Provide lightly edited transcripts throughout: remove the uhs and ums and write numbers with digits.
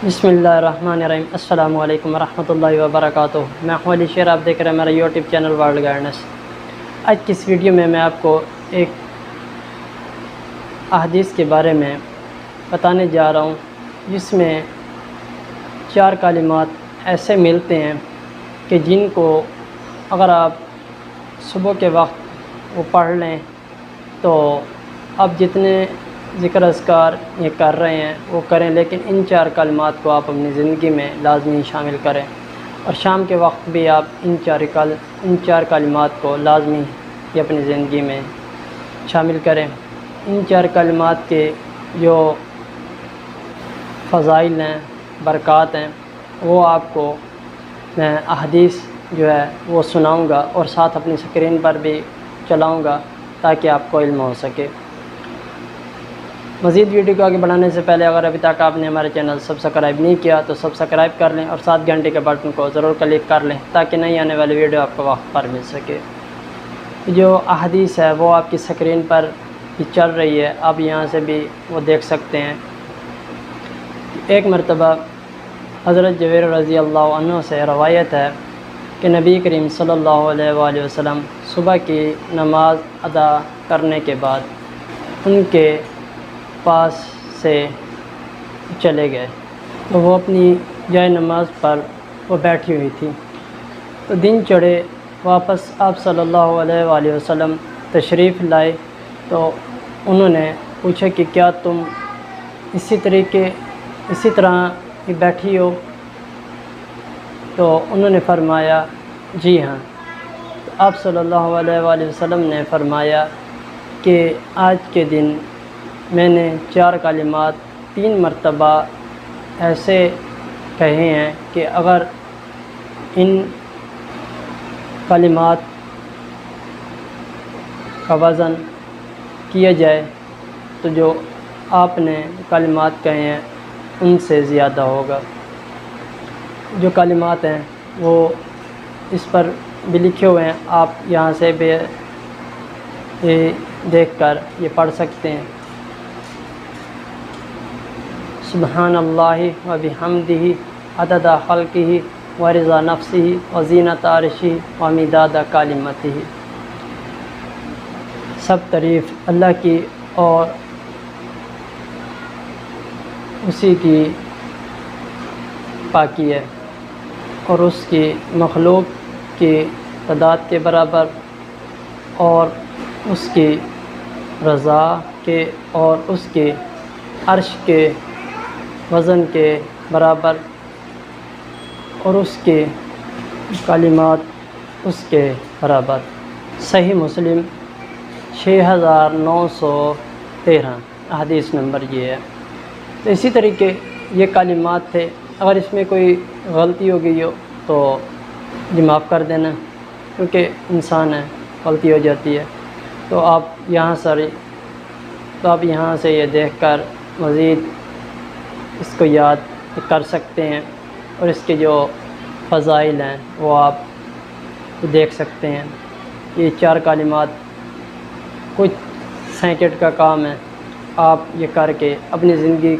بسم اللہ الرحمن الرحیم۔ السلام علیکم ورحمۃ اللہ وبرکاتہ۔ میں ہوں علی شیر، آپ دیکھ رہے ہیں میرا یوٹیوب چینل ورلڈ گائیڈنس۔ آج کی اس ویڈیو میں آپ کو ایک احادیث کے بارے میں بتانے جا رہا ہوں، جس میں 4 کلمات ایسے ملتے ہیں کہ جن کو اگر آپ صبح کے وقت وہ پڑھ لیں تو آپ جتنے ذکر اذکار یہ کر رہے ہیں وہ کریں، لیکن ان 4 کلمات کو آپ اپنی زندگی میں لازمی شامل کریں، اور شام کے وقت بھی آپ ان 4 کلمات کو لازمی یہ اپنی زندگی میں شامل کریں۔ ان 4 کلمات کے جو فضائل ہیں، برکات ہیں، وہ آپ کو میں احادیث جو ہے وہ سناؤں گا اور ساتھ اپنی اسکرین پر بھی چلاؤں گا تاکہ آپ کو علم ہو سکے۔ مزید ویڈیو کو آگے بڑھانے سے پہلے اگر ابھی تک آپ نے ہمارے چینل سبسکرائب نہیں کیا تو سبسکرائب کر لیں اور ساتھ گھنٹے کے بٹن کو ضرور کلک کر لیں تاکہ نئی آنے والی ویڈیو آپ کو وقت پر مل سکے۔ جو احادیث ہے وہ آپ کی اسکرین پر بھی چل رہی ہے، آپ یہاں سے بھی وہ دیکھ سکتے ہیں۔ ایک مرتبہ حضرت جبیر رضی اللہ عنہ سے روایت ہے کہ نبی کریم صلی اللہ علیہ وآلہ وسلم صبح کی نماز ادا کرنے کے بعد ان کے پاس سے چلے گئے تو وہ اپنی جائے نماز پر وہ بیٹھی ہوئی تھی، تو دن چڑھے واپس آپ صلی اللہ علیہ وآلہ وسلم تشریف لائے تو انہوں نے پوچھا کہ کیا تم اسی طرح ہی بیٹھی ہو؟ تو انہوں نے فرمایا جی ہاں۔ تو آپ صلی اللہ علیہ وآلہ وسلم نے فرمایا کہ آج کے دن میں نے 4 کلمات 3 مرتبہ ایسے کہے ہیں کہ اگر ان کلمات کا وزن کیا جائے تو جو آپ نے کلمات کہے ہیں ان سے زیادہ ہوگا۔ جو کلمات ہیں وہ اس پر بھی لکھے ہوئے ہیں، آپ یہاں سے بھی دیکھ کر یہ پڑھ سکتے ہیں۔ سبحان اللہ و بحمدہ عدد خلقہ و رضا نفسہ و زینت عرشہ و مداد کلمتہ۔ سب تعریف اللہ کی اور اسی کی پاکی ہے، اور اس کی مخلوق کی تعداد کے برابر اور اس کی رضا کے اور اس کے عرش کے وزن کے برابر، اور اس کے کلمات اس کے برابر۔ صحیح مسلم 6913 حدیث نمبر یہ ہے۔ تو اسی طریقے یہ کلمات تھے، اگر اس میں کوئی غلطی ہو گئی ہو تو جی معاف کر دینا، کیونکہ انسان ہے، غلطی ہو جاتی ہے۔ تو آپ یہاں سے یہ دیکھ کر مزید اس کو یاد کر سکتے ہیں، اور اس کے جو فضائل ہیں وہ آپ دیکھ سکتے ہیں۔ یہ 4 کلمات کچھ سیکنڈ کا کام ہے، آپ یہ کر کے اپنی زندگی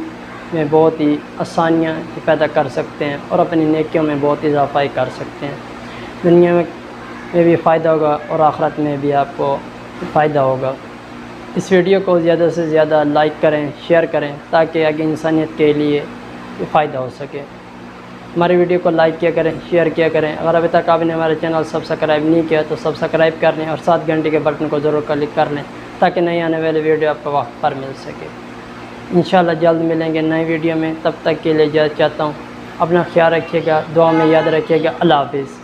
میں بہت ہی آسانیاں پیدا کر سکتے ہیں اور اپنی نیکیوں میں بہت اضافہ کر سکتے ہیں۔ دنیا میں بھی فائدہ ہوگا اور آخرت میں بھی آپ کو فائدہ ہوگا۔ اس ویڈیو کو زیادہ سے زیادہ لائک کریں، شیئر کریں تاکہ آگے انسانیت کے لیے یہ فائدہ ہو سکے۔ ہماری ویڈیو کو لائک کیا کریں، شیئر کیا کریں۔ اگر ابھی تک آپ نے ہمارے چینل سبسکرائب نہیں کیا تو سبسکرائب کر لیں اور ساتھ گھنٹے کے بٹن کو ضرور کلک کر لیں تاکہ نئی آنے والی ویڈیو آپ کو وقت پر مل سکے۔ انشاءاللہ جلد ملیں گے نئی ویڈیو میں، تب تک کے لیے اجازت چاہتا ہوں۔ اپنا خیال رکھیے گا، دعا میں یاد رکھیے گا۔ اللہ حافظ۔